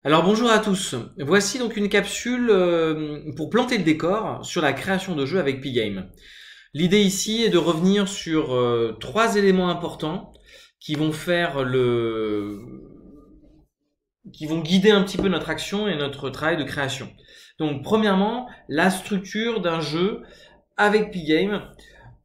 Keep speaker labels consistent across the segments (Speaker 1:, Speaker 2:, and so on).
Speaker 1: Alors bonjour à tous, voici donc une capsule pour planter le décor sur la création de jeux avec Pgame. L'idée ici est de revenir sur trois éléments importants qui vont qui vont guider un petit peu notre action et notre travail de création. Donc premièrement, la structure d'un jeu avec Pgame,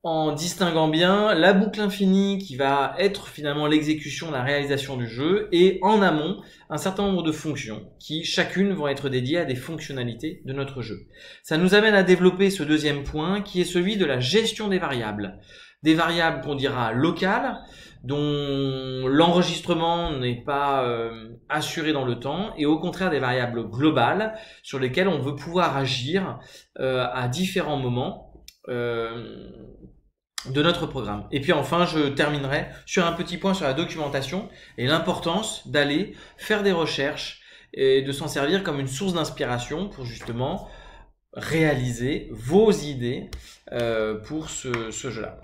Speaker 1: en distinguant bien la boucle infinie qui va être finalement l'exécution, la réalisation du jeu, et en amont, un certain nombre de fonctions qui chacune vont être dédiées à des fonctionnalités de notre jeu. Ça nous amène à développer ce deuxième point qui est celui de la gestion des variables. Des variables qu'on dira locales, dont l'enregistrement n'est pas assuré dans le temps, et au contraire des variables globales sur lesquelles on veut pouvoir agir à différents moments de notre programme. Et puis enfin, je terminerai sur un petit point sur la documentation et l'importance d'aller faire des recherches et de s'en servir comme une source d'inspiration pour justement réaliser vos idées pour ce jeu-là.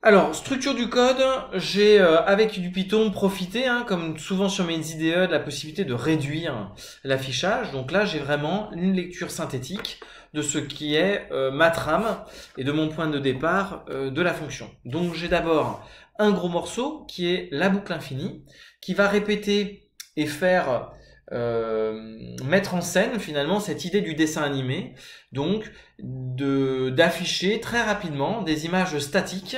Speaker 1: Alors, structure du code, j'ai avec du Python profité, comme souvent sur mes IDE, de la possibilité de réduire l'affichage. Donc là, j'ai vraiment une lecture synthétique de ce qui est ma trame et de mon point de départ de la fonction. Donc j'ai d'abord un gros morceau qui est la boucle infinie, qui va répéter et faire mettre en scène finalement cette idée du dessin animé, donc d'afficher très rapidement des images statiques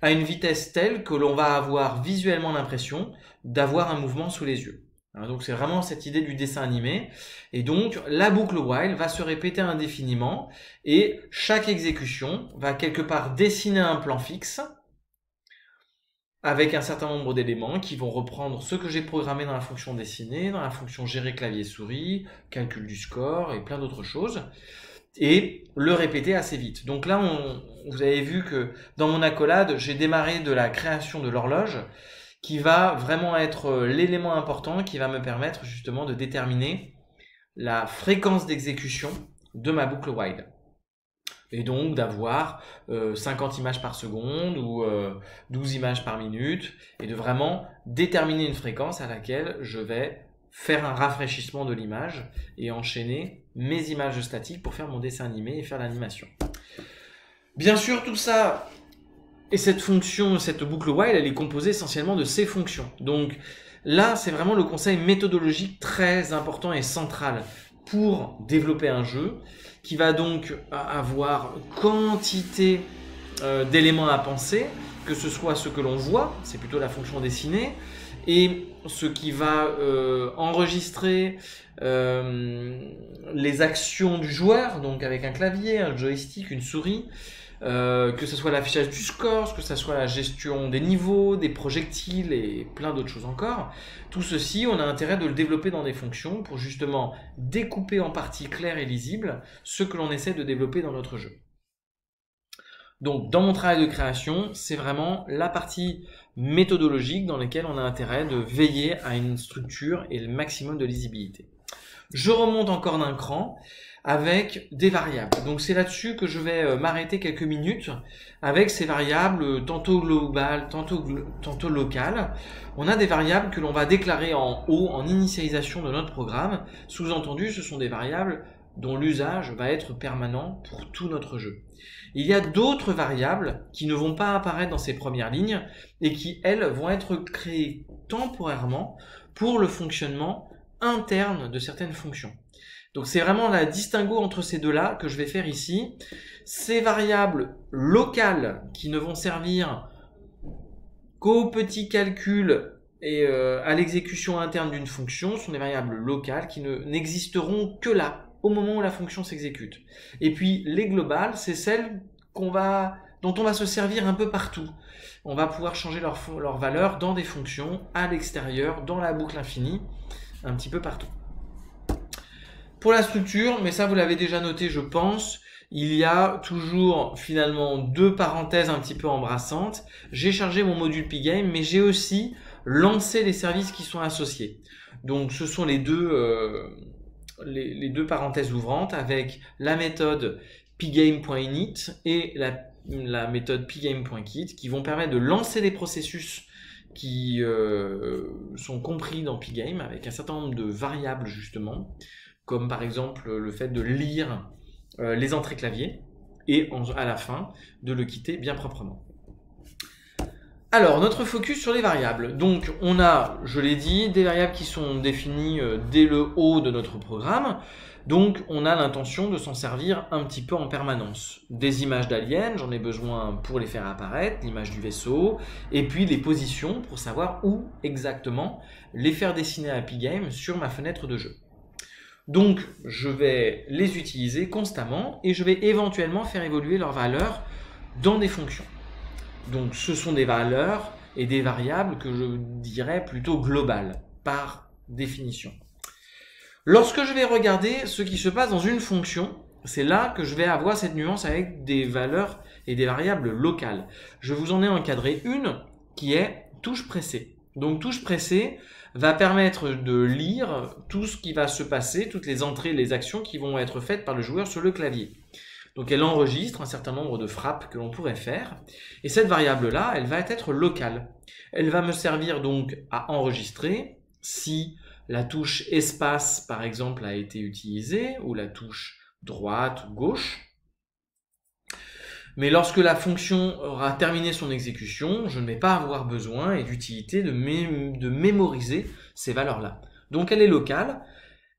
Speaker 1: à une vitesse telle que l'on va avoir visuellement l'impression d'avoir un mouvement sous les yeux. Donc c'est vraiment cette idée du dessin animé. Et donc la boucle while va se répéter indéfiniment et chaque exécution va quelque part dessiner un plan fixe avec un certain nombre d'éléments qui vont reprendre ce que j'ai programmé dans la fonction dessinée, dans la fonction gérer clavier-souris, calcul du score et plein d'autres choses, et le répéter assez vite. Donc là, vous avez vu que dans mon accolade, j'ai démarré de la création de l'horloge, qui va vraiment être l'élément important qui va me permettre justement de déterminer la fréquence d'exécution de ma boucle while. Et donc d'avoir 50 images par seconde ou 12 images par minute, et de vraiment déterminer une fréquence à laquelle je vais faire un rafraîchissement de l'image et enchaîner mes images statiques pour faire mon dessin animé et faire l'animation. Bien sûr, tout ça, et cette fonction, cette boucle while, elle est composée essentiellement de ces fonctions. Donc là, c'est vraiment le conseil méthodologique très important et central pour développer un jeu, qui va donc avoir quantité d'éléments à penser, que ce soit ce que l'on voit, c'est plutôt la fonction dessinée, et ce qui va enregistrer les actions du joueur, donc avec un clavier, un joystick, une souris, que ce soit l'affichage du score, que ce soit la gestion des niveaux, des projectiles et plein d'autres choses encore. Tout ceci, on a intérêt de le développer dans des fonctions pour justement découper en parties claires et lisibles ce que l'on essaie de développer dans notre jeu. Donc dans mon travail de création, c'est vraiment la partie méthodologique dans laquelle on a intérêt de veiller à une structure et le maximum de lisibilité. Je remonte encore d'un cran avec des variables. Donc c'est là-dessus que je vais m'arrêter quelques minutes avec ces variables tantôt globales, tantôt locales. On a des variables que l'on va déclarer en haut en initialisation de notre programme. Sous-entendu, ce sont des variables dont l'usage va être permanent pour tout notre jeu. Il y a d'autres variables qui ne vont pas apparaître dans ces premières lignes et qui, elles, vont être créées temporairement pour le fonctionnement interne de certaines fonctions. Donc c'est vraiment la distinguo entre ces deux-là que je vais faire ici. Ces variables locales qui ne vont servir qu'au petit calcul et à l'exécution interne d'une fonction sont des variables locales qui n'existeront que là, au moment où la fonction s'exécute. Et puis les globales, c'est celles dont on va se servir un peu partout. On va pouvoir changer leur valeur dans des fonctions, à l'extérieur, dans la boucle infinie, un petit peu partout. Pour la structure, mais ça vous l'avez déjà noté je pense, il y a toujours finalement deux parenthèses un petit peu embrassantes. J'ai chargé mon module Pgame, mais j'ai aussi lancé les services qui sont associés. Donc ce sont les deux parenthèses ouvrantes avec la méthode pgame.init et la méthode pgame.kit qui vont permettre de lancer des processus qui sont compris dans Pygame avec un certain nombre de variables justement, comme par exemple le fait de lire les entrées clavier et à la fin de le quitter bien proprement. Alors, notre focus sur les variables. Donc, on a, je l'ai dit, des variables qui sont définies dès le haut de notre programme. Donc, on a l'intention de s'en servir un petit peu en permanence. Des images d'aliens, j'en ai besoin pour les faire apparaître, l'image du vaisseau, et puis les positions pour savoir où exactement les faire dessiner à Pygame sur ma fenêtre de jeu. Donc, je vais les utiliser constamment et je vais éventuellement faire évoluer leurs valeurs dans des fonctions. Donc, ce sont des valeurs et des variables que je dirais plutôt globales, par définition. Lorsque je vais regarder ce qui se passe dans une fonction, c'est là que je vais avoir cette nuance avec des valeurs et des variables locales. Je vous en ai encadré une qui est touche pressée. Donc, touche pressée va permettre de lire tout ce qui va se passer, toutes les entrées, les actions qui vont être faites par le joueur sur le clavier. Donc elle enregistre un certain nombre de frappes que l'on pourrait faire, et cette variable-là, elle va être locale. Elle va me servir donc à enregistrer si la touche espace, par exemple, a été utilisée, ou la touche droite ou gauche. Mais lorsque la fonction aura terminé son exécution, je ne vais pas avoir besoin et d'utilité de mémoriser ces valeurs-là. Donc elle est locale.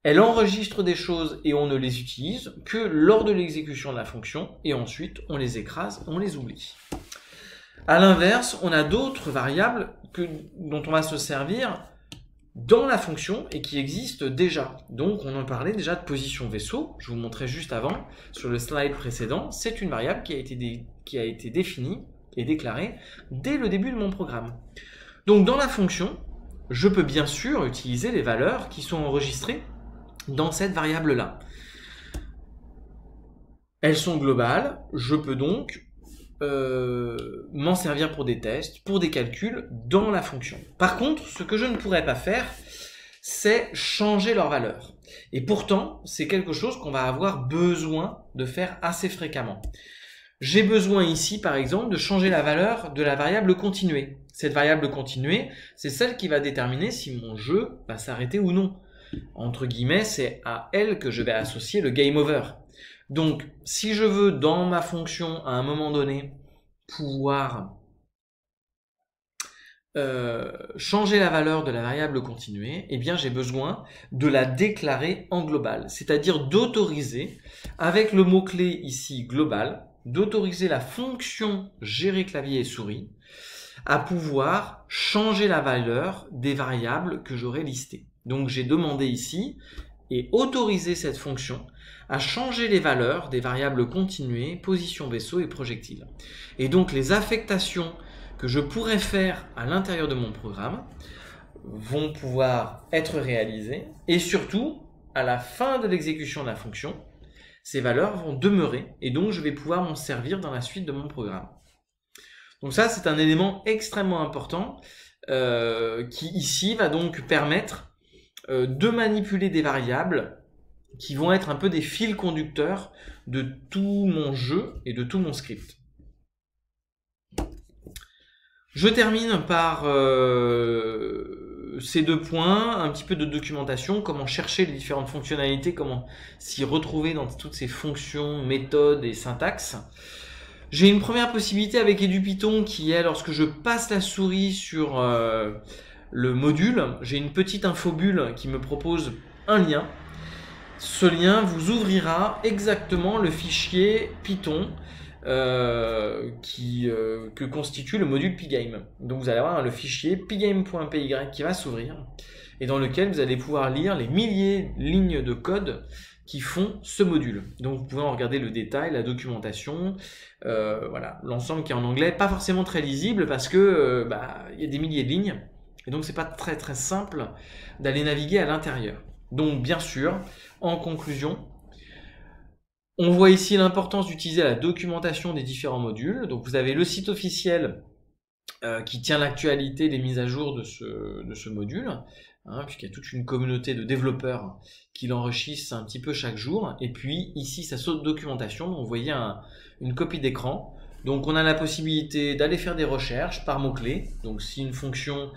Speaker 1: Elle enregistre des choses et on ne les utilise que lors de l'exécution de la fonction et ensuite on les écrase, on les oublie. À l'inverse, on a d'autres variables dont on va se servir dans la fonction et qui existent déjà. Donc on en parlait déjà de position vaisseau, je vous montrais juste avant sur le slide précédent, c'est une variable qui a été définie et déclarée dès le début de mon programme. Donc dans la fonction, je peux bien sûr utiliser les valeurs qui sont enregistrées dans cette variable-là. Elles sont globales, je peux donc m'en servir pour des tests, pour des calculs dans la fonction. Par contre, ce que je ne pourrais pas faire, c'est changer leur valeur. Et pourtant, c'est quelque chose qu'on va avoir besoin de faire assez fréquemment. J'ai besoin ici, par exemple, de changer la valeur de la variable continuée. Cette variable continuée, c'est celle qui va déterminer si mon jeu va s'arrêter ou non. Entre guillemets, c'est à elle que je vais associer le game over. Donc, si je veux, dans ma fonction, à un moment donné, pouvoir changer la valeur de la variable continuée, eh bien, j'ai besoin de la déclarer en global. C'est-à-dire d'autoriser, avec le mot-clé ici global, d'autoriser la fonction gérer clavier et souris à pouvoir changer la valeur des variables que j'aurais listées. Donc, j'ai demandé ici et autorisé cette fonction à changer les valeurs des variables continuées, position vaisseau et projectile. Et donc les affectations que je pourrais faire à l'intérieur de mon programme vont pouvoir être réalisées et surtout, à la fin de l'exécution de la fonction, ces valeurs vont demeurer et donc je vais pouvoir m'en servir dans la suite de mon programme. Donc ça, c'est un élément extrêmement important qui ici va donc permettre de manipuler des variables qui vont être un peu des fils conducteurs de tout mon jeu et de tout mon script. Je termine par ces deux points, un petit peu de documentation, comment chercher les différentes fonctionnalités, comment s'y retrouver dans toutes ces fonctions, méthodes et syntaxes. J'ai une première possibilité avec EduPython qui est lorsque je passe la souris sur le module, j'ai une petite infobulle qui me propose un lien. Ce lien vous ouvrira exactement le fichier Python que constitue le module Pygame. Donc vous allez avoir le fichier pygame.py qui va s'ouvrir et dans lequel vous allez pouvoir lire les milliers de lignes de code qui font ce module. Donc vous pouvez en regarder le détail, la documentation, voilà, l'ensemble qui est en anglais, pas forcément très lisible parce que il y a des milliers de lignes et donc c'est pas très très simple d'aller naviguer à l'intérieur. Donc bien sûr, en conclusion, on voit ici l'importance d'utiliser la documentation des différents modules. Donc vous avez le site officiel qui tient l'actualité des mises à jour de ce module, puisqu'il y a toute une communauté de développeurs qui l'enrichissent un petit peu chaque jour. Et puis ici, sa documentation, donc vous voyez une copie d'écran Donc on a la possibilité d'aller faire des recherches par mots-clés. Donc si une fonction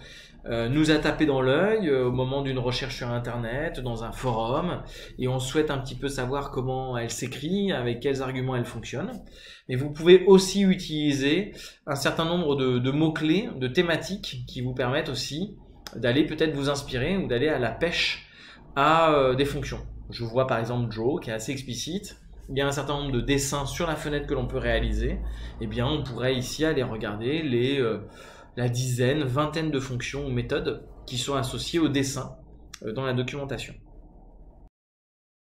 Speaker 1: nous a tapé dans l'œil au moment d'une recherche sur Internet, dans un forum, et on souhaite un petit peu savoir comment elle s'écrit, avec quels arguments elle fonctionne. Mais vous pouvez aussi utiliser un certain nombre de mots-clés, de thématiques qui vous permettent aussi d'aller peut-être vous inspirer ou d'aller à la pêche à des fonctions. Je vois par exemple Draw qui est assez explicite. Il y a un certain nombre de dessins sur la fenêtre que l'on peut réaliser. Eh bien, on pourrait ici aller regarder la dizaine, vingtaine de fonctions ou méthodes qui sont associées au dessin dans la documentation.